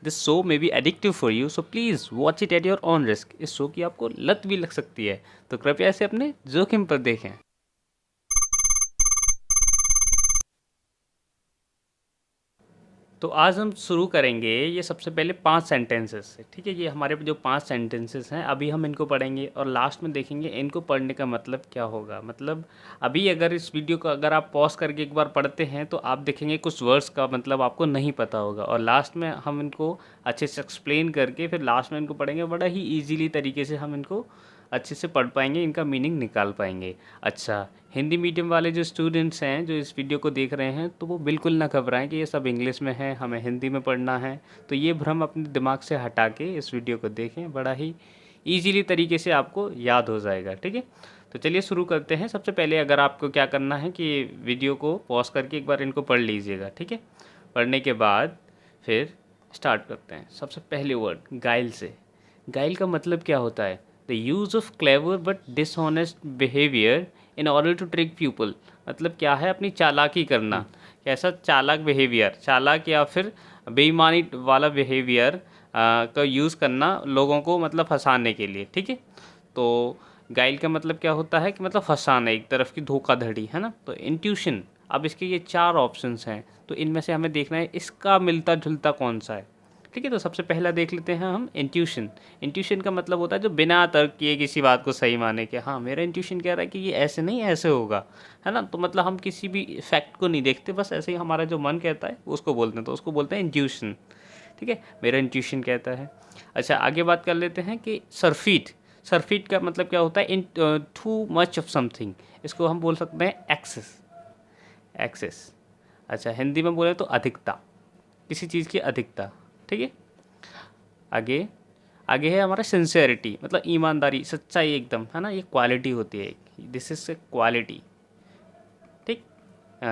This show may be addictive for you, so please watch it at your on risk. इस show की आपको लत भी लग सकती है, तो कृपया इसे अपने जोखिम पर देखें। तो आज हम शुरू करेंगे ये सबसे पहले 5 सेंटेंसेस से, ठीक है। ये हमारे जो 5 सेंटेंसेस हैं अभी हम इनको पढ़ेंगे और लास्ट में देखेंगे इनको पढ़ने का मतलब क्या होगा। मतलब अभी अगर इस वीडियो को अगर आप पॉज करके एक बार पढ़ते हैं तो आप देखेंगे कुछ वर्ड्स का मतलब आपको नहीं पता होगा, और लास्ट में हम इनको अच्छे से एक्सप्लेन करके फिर लास्ट में इनको पढ़ेंगे। बड़ा ही ईजीली तरीके से हम इनको अच्छे से पढ़ पाएंगे, इनका मीनिंग निकाल पाएंगे। अच्छा, हिंदी मीडियम वाले जो स्टूडेंट्स हैं जो इस वीडियो को देख रहे हैं, तो वो बिल्कुल ना घबराएं कि ये सब इंग्लिश में है, हमें हिंदी में पढ़ना है। तो ये भ्रम अपने दिमाग से हटा के इस वीडियो को देखें, बड़ा ही ईजीली तरीके से आपको याद हो जाएगा, ठीक है। तो चलिए शुरू करते हैं। सबसे पहले अगर आपको क्या करना है कि वीडियो को पॉज करके एक बार इनको पढ़ लीजिएगा, ठीक है। पढ़ने के बाद फिर स्टार्ट करते हैं। सबसे पहले वर्ड गाइल से। गाइल का मतलब क्या होता है? The use of clever but dishonest behaviour in order to trick people. मतलब क्या है? अपनी चालाकी करना। कैसा चालाक बिहेवियर, चालाक या फिर बेईमानी वाला बिहेवियर का यूज़ करना लोगों को मतलब फंसाने के लिए, ठीक है। तो गाइल का मतलब क्या होता है कि मतलब फंसाना, एक तरफ की धोखाधड़ी, है ना। तो इंट्यूशन, अब इसके ये 4 ऑप्शंस हैं, तो इनमें से हमें देखना है इसका मिलता जुलता कौन सा है, ठीक है। तो सबसे पहला देख लेते हैं हम इंट्यूशन। इंट्यूशन का मतलब होता है जो बिना तर्क किए किसी बात को सही माने कि हाँ मेरा इंट्यूशन कह रहा है कि ये ऐसे नहीं ऐसे होगा, है ना। तो मतलब हम किसी भी फैक्ट को नहीं देखते, बस ऐसे ही हमारा जो मन कहता है उसको बोलते हैं, तो उसको बोलते हैं इंट्यूशन, ठीक है। मेरा इंट्यूशन कहता है। अच्छा, आगे बात कर लेते हैं कि सरफीट। सरफीट का मतलब क्या होता है? इन टू मच ऑफ समथिंग, इसको हम बोल सकते हैं एक्सेस। एक्सेस। अच्छा, हिंदी में बोले तो अधिकता, किसी चीज़ की अधिकता, ठीक है। आगे आगे है हमारा सिंसेरिटी, मतलब ईमानदारी, सच्चाई एकदम, है ना। ये क्वालिटी होती है, दिस इज ए क्वालिटी, ठीक।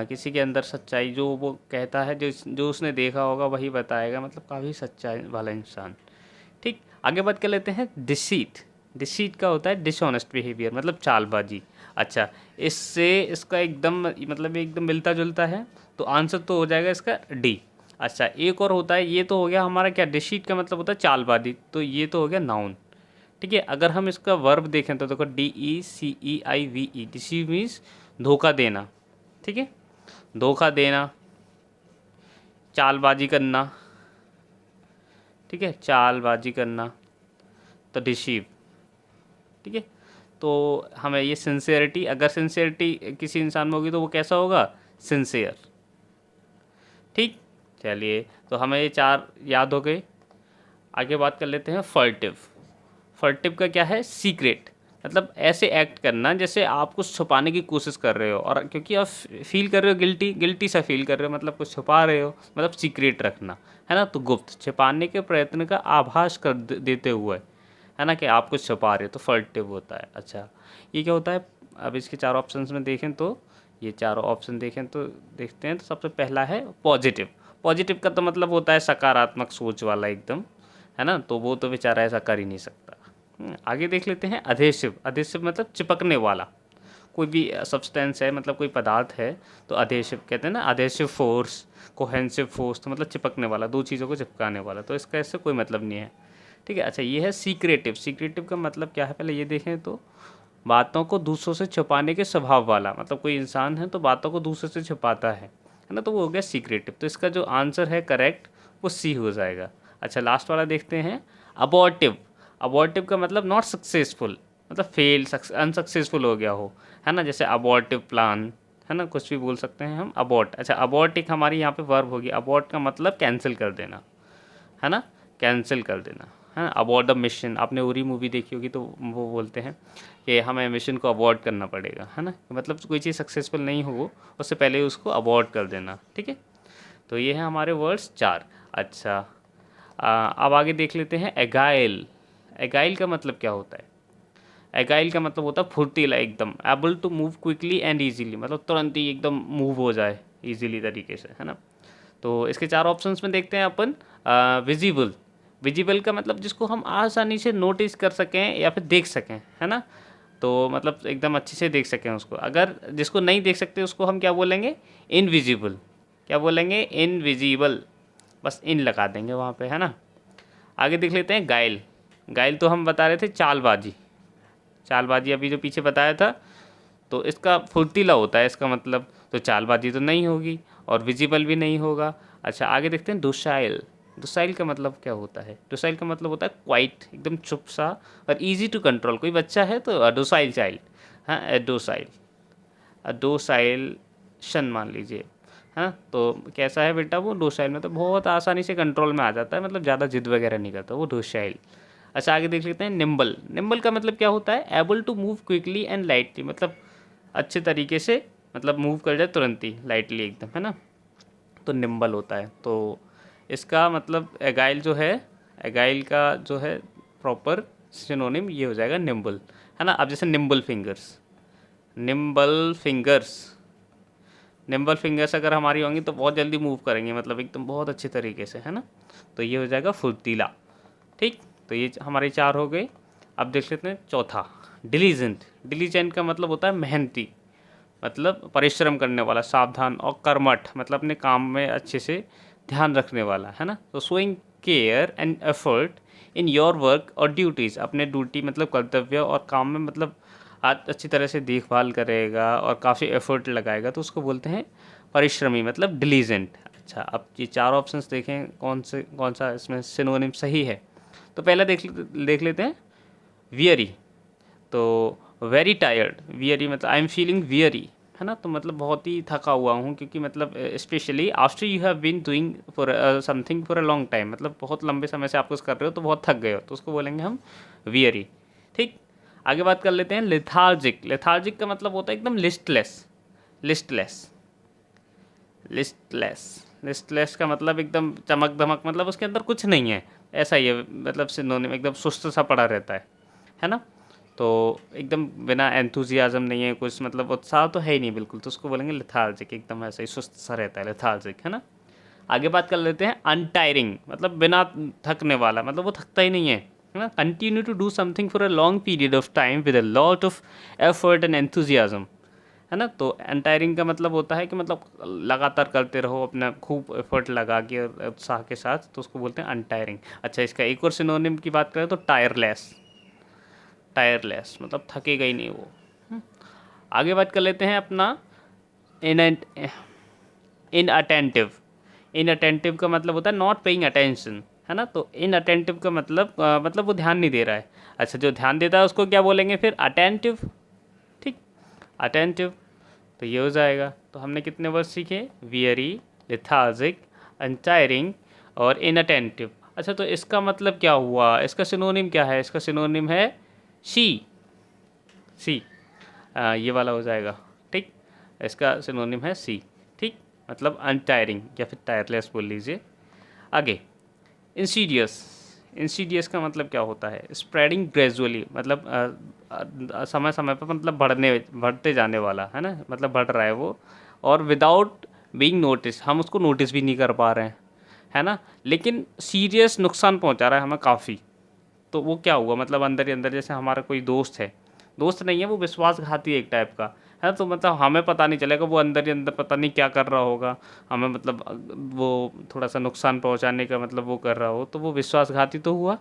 किसी के अंदर सच्चाई, जो वो कहता है, जो उसने देखा होगा वही बताएगा, मतलब काफ़ी सच्चाई वाला इंसान, ठीक। आगे बात कर लेते हैं डिसीट। डिसीट का होता है डिसऑनेस्ट बिहेवियर, मतलब चालबाजी। अच्छा, इससे इसका एकदम मतलब एकदम मिलता जुलता है, तो आंसर तो हो जाएगा इसका डी। अच्छा, एक और होता है, ये तो हो गया हमारा क्या, डिसीट का मतलब होता है चालबाजी, तो ये तो हो गया नाउन, ठीक है। अगर हम इसका वर्ब देखें तो देखो DECEIVE, डिसीव मीन्स धोखा देना, ठीक है। धोखा देना, चालबाजी करना, ठीक है, चालबाजी करना, तो डिसीव, ठीक है। तो हमें ये सिंसियरिटी, अगर सिंसियरिटी किसी इंसान में होगी तो वो कैसा होगा? सिंसियर, ठीक। चलिए, तो हमें ये 4 याद हो गए। आगे बात कर लेते हैं फर्टिव। फर्टिव का क्या है? सीक्रेट, मतलब ऐसे एक्ट करना जैसे आप कुछ छुपाने की कोशिश कर रहे हो, और क्योंकि आप फील कर रहे हो गिल्टी, गिल्टी सा फील कर रहे हो, मतलब कुछ छुपा रहे हो, मतलब सीक्रेट रखना, है ना। तो गुप्त, छिपाने के प्रयत्न का आभास कर देते हुए, है ना, कि आप कुछ छुपा रहे हो, तो फर्टिव होता है। अच्छा, ये क्या होता है? अब इसके 4 ऑप्शंस में देखें तो, ये चारों ऑप्शन देखें तो देखते हैं, तो सबसे पहला है पॉजिटिव। पॉजिटिव का तो मतलब होता है सकारात्मक सोच वाला एकदम, है ना। तो वो तो बेचारा ऐसा कर ही नहीं सकता। आगे देख लेते हैं अधेसिव। अधेसिव मतलब चिपकने वाला, कोई भी सब्सटेंस है, मतलब कोई पदार्थ है, तो अधेसिव कहते हैं ना। अधेसिव फोर्स, कोहेंसिव फोर्स, तो मतलब चिपकने वाला, 2 चीज़ों को चिपकाने वाला, तो इसका इससे कोई मतलब नहीं है, ठीक है। अच्छा, ये है सीक्रेटिव। सीक्रेटिव का मतलब क्या है, पहले ये देखें तो, बातों को दूसरों से छुपाने के स्वभाव वाला, मतलब कोई इंसान है तो बातों को दूसरों से छुपाता है ना, तो वो हो गया सीक्रेटिव। तो इसका जो आंसर है करेक्ट वो सी हो जाएगा। अच्छा, लास्ट वाला देखते हैं अबॉर्टिव। अबॉर्टिव का मतलब नॉट सक्सेसफुल, मतलब फेल, अनसक्सेसफुल हो गया हो, है ना। जैसे अबॉर्टिव प्लान, है ना, कुछ भी बोल सकते हैं हम अबॉर्ट। अच्छा, अबॉर्ट एक हमारी यहाँ पे वर्ब होगी। अबॉर्ट का मतलब कैंसिल कर देना, है ना, कैंसिल कर देना, है ना। अबॉर्ट द मिशन, आपने उरी मूवी देखी होगी, तो वो बोलते हैं कि हमें मिशन को अबॉर्ट करना पड़ेगा, है ना। मतलब कोई चीज़ सक्सेसफुल नहीं हो उससे पहले ही उसको अबॉर्ट कर देना, ठीक है। तो ये हैं हमारे वर्ड्स 4। अच्छा, अब आगे देख लेते हैं एगाइल। एगाइल का मतलब क्या होता है? एगाइल का मतलब होता है फुर्तीला एकदम, able to move quickly and easily, मतलब तुरंत ही एकदम मूव हो जाए ईजीली तरीके से, है ना। तो इसके 4 ऑप्शंस में देखते हैं अपन। विजिबल। विजिबल का मतलब जिसको हम आसानी से नोटिस कर सकें या फिर देख सकें, है ना। तो मतलब एकदम अच्छे से देख सकें उसको। अगर जिसको नहीं देख सकते उसको हम क्या बोलेंगे? इनविजिबल। क्या बोलेंगे? इनविजिबल, बस इन लगा देंगे वहाँ पे, है ना। आगे देख लेते हैं गाइल। गाइल तो हम बता रहे थे चालबाजी, चालबाजी अभी जो पीछे बताया था, तो इसका फुर्तीला होता है इसका मतलब, तो चालबाजी तो नहीं होगी और विजिबल भी नहीं होगा। अच्छा आगे देखते हैं डोसाइल। डोसाइल का मतलब क्या होता है? डोसाइल का मतलब होता है क्वाइट, एकदम चुप सा और इजी टू कंट्रोल। कोई बच्चा है तो डोसाइल चाइल्ड, हाँ डोसाइल, डोसाइलेशन मान लीजिए, हाँ तो कैसा है बेटा वो डोसाइल, मतलब बहुत आसानी से कंट्रोल में आ जाता है, मतलब ज़्यादा जिद वगैरह नहीं करता वो डोसाइल। अच्छा आगे देख लेते हैं निम्बल। निम्बल का मतलब क्या होता है? Able to move quickly and lightly, मतलब अच्छे तरीके से मतलब मूव कर जाए तुरंत ही, लाइटली एकदम, है ना, तो निम्बल होता है। तो इसका मतलब एगाइल जो है, एगाइल का जो है प्रॉपर सिनोनिम ये हो जाएगा निम्बल, है ना। अब जैसे nimble fingers, nimble fingers, nimble fingers अगर हमारी होंगी तो बहुत जल्दी मूव करेंगे, मतलब एकदम बहुत अच्छे तरीके से, है ना, तो ये हो जाएगा फुर्तीला। ठीक, तो ये हमारे 4 हो गए। अब देख लेते हैं चौथा, डिलीजेंट। डिलीजेंट का मतलब होता है मेहनती, मतलब परिश्रम करने वाला, सावधान, और कर्मठ मतलब अपने काम में अच्छे से ध्यान रखने वाला, है ना। तो showing care and effort in your work और ड्यूटीज़, अपने ड्यूटी मतलब कर्तव्य और काम में मतलब आज अच्छी तरह से देखभाल करेगा और काफ़ी एफर्ट लगाएगा, तो उसको बोलते हैं परिश्रमी, मतलब डिलीजेंट। अच्छा अब ये 4 ऑप्शंस देखें कौन सा इसमें सिनोनिम सही है। तो पहला देख लेते हैं वियरी। तो वेरी टायर्ड, वियरी मतलब आई एम फीलिंग वियरी, है ना, तो मतलब बहुत ही थका हुआ हूँ, क्योंकि मतलब specially after you have been doing for something for a long time, मतलब बहुत लंबे समय से आप कुछ कर रहे हो तो बहुत थक गए हो, तो उसको बोलेंगे हम वियरी। ठीक, आगे बात कर लेते हैं लेथार्जिक। लेथार्जिक का मतलब होता है एकदम लिस्टलेस, लिस्टलेस, लिस्टलेस। लिस्टलेस का मतलब एकदम चमक धमक, मतलब उसके अंदर कुछ नहीं है, ऐसा ही है, मतलब सिनोनिम एकदम सुस्त सा पड़ा रहता है ना, तो एकदम बिना एंथुजियाज्म नहीं है कुछ, मतलब उत्साह तो है ही नहीं बिल्कुल, तो उसको बोलेंगे लेथार्जिक, एकदम ऐसा ही सुस्त सा रहता है लेथार्जिक, है ना। आगे बात कर लेते हैं अनटायरिंग, मतलब बिना थकने वाला, मतलब वो थकता ही नहीं है ना। Continue to do something for a long period of time with a lot of effort and enthusiasm, है ना। तो अनटायरिंग का मतलब होता है कि मतलब लगातार करते रहो अपना खूब एफर्ट लगा के और उत्साह के साथ, तो उसको बोलते हैं अनटायरिंग। अच्छा इसका एक और सिनोनिम की बात करें तो टायरलेस। टायरलेस मतलब थकेगा ही नहीं वो। आगे बात कर लेते हैं अपना इन इन अटेंटिव। इन अटेंटिव का मतलब होता है नॉट पेइंग अटेंशन, है ना। तो इन अटेंटिव का मतलब मतलब वो ध्यान नहीं दे रहा है। अच्छा जो ध्यान देता है उसको क्या बोलेंगे फिर? अटेंटिव। ठीक, अटेंटिव, तो ये हो जाएगा। तो हमने कितने वर्ड सीखे? वियरी, लेथार्जिक, अनटायरिंग और इनअटेंटिव। अच्छा तो इसका मतलब क्या हुआ? इसका सिनोनिम क्या है? इसका सिनोनिम है सी, सी, ये वाला हो जाएगा। ठीक, इसका सिनोनिम है सी। ठीक, मतलब अनटायरिंग या फिर टायरलेस बोल लीजिए। आगे इंसीडियस। इंसीडियस का मतलब क्या होता है? स्प्रेडिंग ग्रेजुअली, मतलब समय समय पर मतलब बढ़ते जाने वाला, है ना, मतलब बढ़ रहा है वो, और विदाउट बीइंग नोटिस, हम उसको नोटिस भी नहीं कर पा रहे हैं, है ना, लेकिन सीरियस नुकसान पहुंचा रहा है हमें काफ़ी। तो वो क्या हुआ? मतलब अंदर ही अंदर, जैसे हमारा कोई दोस्त है, दोस्त नहीं है वो, विश्वासघाती एक टाइप का है, तो मतलब हमें पता नहीं चलेगा, वो अंदर ही अंदर पता नहीं क्या कर रहा होगा हमें, मतलब वो थोड़ा सा नुकसान पहुंचाने का मतलब वो कर रहा हो, तो वो विश्वासघाती तो हुआ,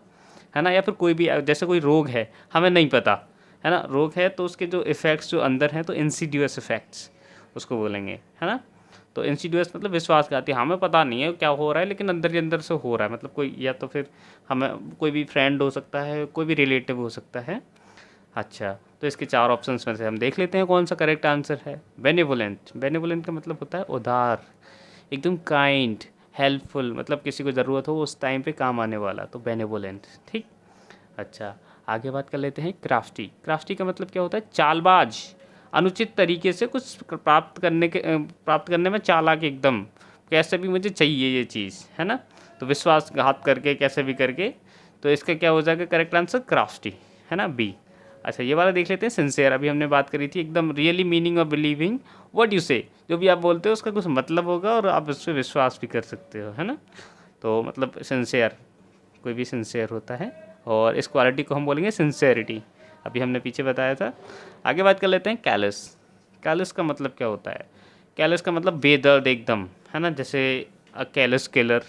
है ना। या फिर कोई भी जैसे कोई रोग है, हमें नहीं पता, है ना, रोग है तो उसके जो इफ़ेक्ट्स जो अंदर हैं तो इंसीडियस इफ़ेक्ट्स उसको बोलेंगे, है ना। तो इंसीडियस मतलब विश्वासघाती, हमें पता नहीं है क्या हो रहा है लेकिन अंदर ही अंदर से हो रहा है, मतलब कोई, या तो फिर हमें कोई भी फ्रेंड हो सकता है, कोई भी रिलेटिव हो सकता है। अच्छा तो इसके 4 ऑप्शंस में से हम देख लेते हैं कौन सा करेक्ट आंसर है। बेनिवोलेंट। बेनिवोलेंट का मतलब होता है उदार, एकदम काइंड, हेल्पफुल, मतलब किसी को ज़रूरत हो उस टाइम पे काम आने वाला, तो बेनिवोलेंट। ठीक, अच्छा आगे बात कर लेते हैं क्राफ्टी। क्राफ्टी का मतलब क्या होता है? चालबाज, अनुचित तरीके से कुछ प्राप्त करने में चालाक एकदम, कैसे भी मुझे चाहिए ये चीज़, है ना, तो विश्वासघात करके कैसे भी करके, तो इसका क्या हो जाएगा करेक्ट आंसर? क्राफ्टी, है ना, बी। अच्छा ये वाला देख लेते हैं सिंसेयर। अभी हमने बात करी थी एकदम रियली मीनिंग और बिलीविंग व्हाट यू से, जो भी आप बोलते हो उसका कुछ मतलब होगा और आप उस पर विश्वास भी कर सकते हो, है ना। तो मतलब सिंसेयर, कोई भी सिंसेयर होता है, और इस क्वालिटी को हम बोलेंगे सिंसेरिटी, अभी हमने पीछे बताया था। आगे बात कर लेते हैं कैलस। कैलस का मतलब क्या होता है? कैलस का मतलब बेदर्द एकदम, है ना, जैसे कैलस किलर,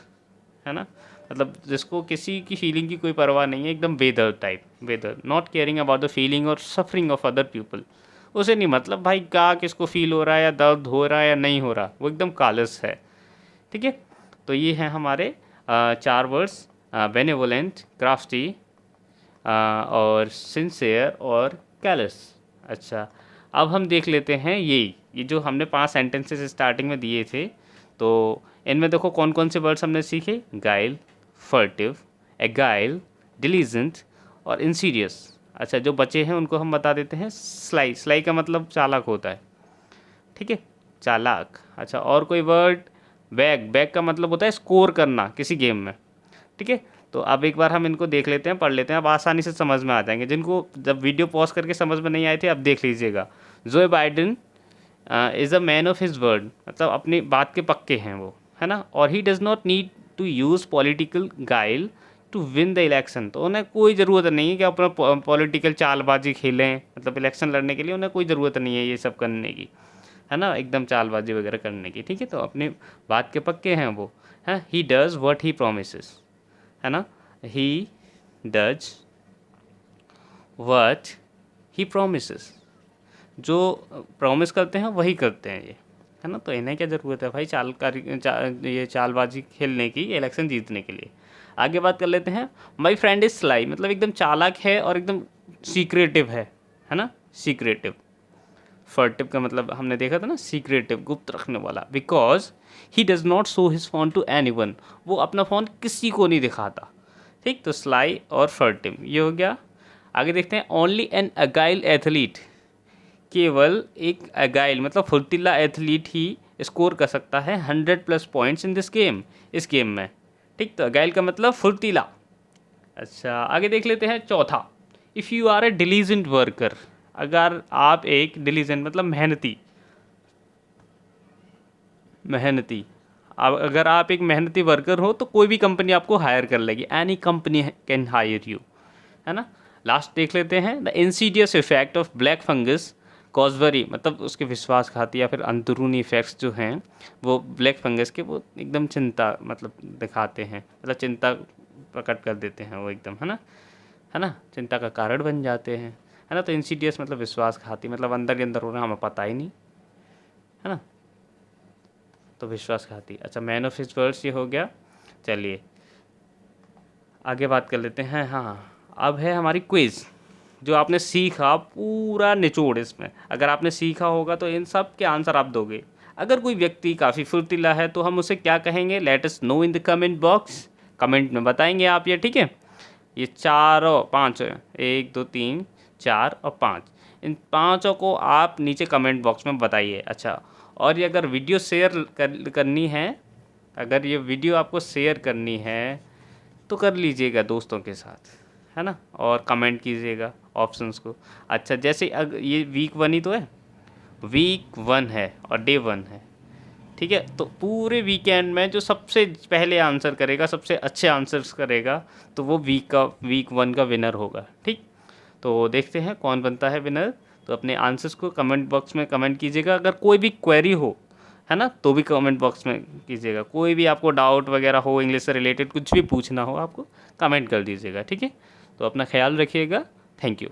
है ना, मतलब जिसको किसी की फीलिंग की कोई परवाह नहीं है, एकदम बेदर्द टाइप, बेदर्द, not caring about the feeling और सफरिंग ऑफ अदर पीपल। उसे नहीं मतलब भाई क्या किसको फील हो रहा है या दर्द हो रहा है या नहीं हो रहा, वो एकदम कालस है। ठीक है, तो ये हैं हमारे 4 वर्ड्स, बेनेवोलेंट, क्राफ्टी और सिंसियर और कैलस। अच्छा, अब हम देख लेते हैं ये जो हमने 5 सेंटेंसेस स्टार्टिंग में दिए थे, तो इनमें देखो कौन कौन से वर्ड्स हमने सीखे, गाइल, फर्टिव, एगाइल, डिलीजेंट और इंसीडियस। अच्छा, जो बचे हैं उनको हम बता देते हैं। स्लाई, स्लाई का मतलब चालाक होता है, ठीक है, चालाक। अच्छा, और कोई वर्ड, बैग, बैग का मतलब होता है स्कोर करना किसी गेम में, ठीक है। तो अब एक बार हम इनको देख लेते हैं, पढ़ लेते हैं, अब आसानी से समझ में आ जाएंगे। जिनको जब वीडियो पॉज करके समझ में नहीं आए थे, अब देख लीजिएगा। Joe Biden is a man of his word, मतलब अपनी बात के पक्के हैं वो, है ना। और he does not need to use political guile to win the election, तो उन्हें कोई ज़रूरत नहीं है कि अपना पॉलिटिकल चालबाजी खेलें, मतलब इलेक्शन लड़ने के लिए उन्हें कोई ज़रूरत नहीं है ये सब करने की, है ना, एकदम चालबाजी वगैरह करने की, ठीक है। तो अपनी बात के पक्के हैं वो, हैं। He does what he promises, है ना, he does what he promises, जो प्रॉमिस करते हैं वही करते हैं ये, है ना। तो इन्हें क्या ज़रूरत है भाई ये चालबाजी खेलने की, इलेक्शन जीतने के लिए। आगे बात कर लेते हैं। माई फ्रेंड इज स्लाई, मतलब एकदम चालाक है और एकदम सीक्रेटिव है ना, सीक्रेटिव। फर्टिव का मतलब हमने देखा था ना, सीक्रेटिव, गुप्त रखने वाला। Because he does not show his phone to anyone, वो अपना फ़ोन किसी को नहीं दिखाता, ठीक। तो स्लाई और फर्टिव ये हो गया। आगे देखते हैं। ओनली एन अगाइल एथलीट, केवल एक अगाइल मतलब फुर्तीला एथलीट ही स्कोर कर सकता है 100+ पॉइंट्स इन दिस गेम, इस गेम में, ठीक। तो अगाइल का मतलब फुर्तीला। अच्छा, आगे देख लेते हैं चौथा। If you are a diligent worker, अगर आप एक डिलीजेंट मतलब मेहनती, मेहनती, अगर आप एक मेहनती वर्कर हो तो कोई भी कंपनी आपको हायर कर लेगी, any company can hire you, है ना। लास्ट देख लेते हैं। The insidious effect of black fungus causeway, मतलब उसके विश्वासघाती या फिर अंदरूनी इफेक्ट्स जो हैं वो ब्लैक फंगस के, वो एकदम चिंता मतलब दिखाते हैं, मतलब चिंता प्रकट कर देते हैं वो एकदम, है ना, चिंता का कारण बन जाते हैं, है ना। तो इंसीडियस मतलब विश्वासघाती, मतलब अंदर के अंदर हो रहा हमें पता ही नहीं, है ना, तो विश्वासघाती। अच्छा, मैन ऑफ हिज वर्ड्स ये हो गया। चलिए आगे बात कर लेते हैं। हाँ, अब है हमारी क्विज़, जो आपने सीखा पूरा निचोड़ इसमें। अगर आपने सीखा होगा तो इन सब के आंसर आप दोगे। अगर कोई व्यक्ति काफ़ी फुर्तीला है तो हम उसे क्या कहेंगे, let us know in the comment box, comment में बताएंगे आप ये, ठीक है। ये 4 और 5, 1 2 3 4 और 5, इन पाँचों को आप नीचे कमेंट बॉक्स में बताइए। अच्छा, और ये अगर वीडियो शेयर करनी है, अगर ये वीडियो आपको शेयर करनी है तो कर लीजिएगा दोस्तों के साथ, है ना, और कमेंट कीजिएगा ऑप्शंस को। अच्छा, जैसे ये वीक 1 ही तो है, वीक 1 है और डे 1 है, ठीक है। तो पूरे वीकेंड में जो सबसे पहले आंसर करेगा, सबसे अच्छे आंसर्स करेगा, तो वो वीक 1 का विनर होगा, ठीक। तो देखते हैं कौन बनता है विनर। तो अपने आंसर्स को कमेंट बॉक्स में कमेंट कीजिएगा। अगर कोई भी क्वेरी हो, है ना, तो भी कमेंट बॉक्स में कीजिएगा। कोई भी आपको डाउट वगैरह हो, इंग्लिश से रिलेटेड कुछ भी पूछना हो आपको, कमेंट कर दीजिएगा, ठीक है। तो अपना ख्याल रखिएगा। Thank you.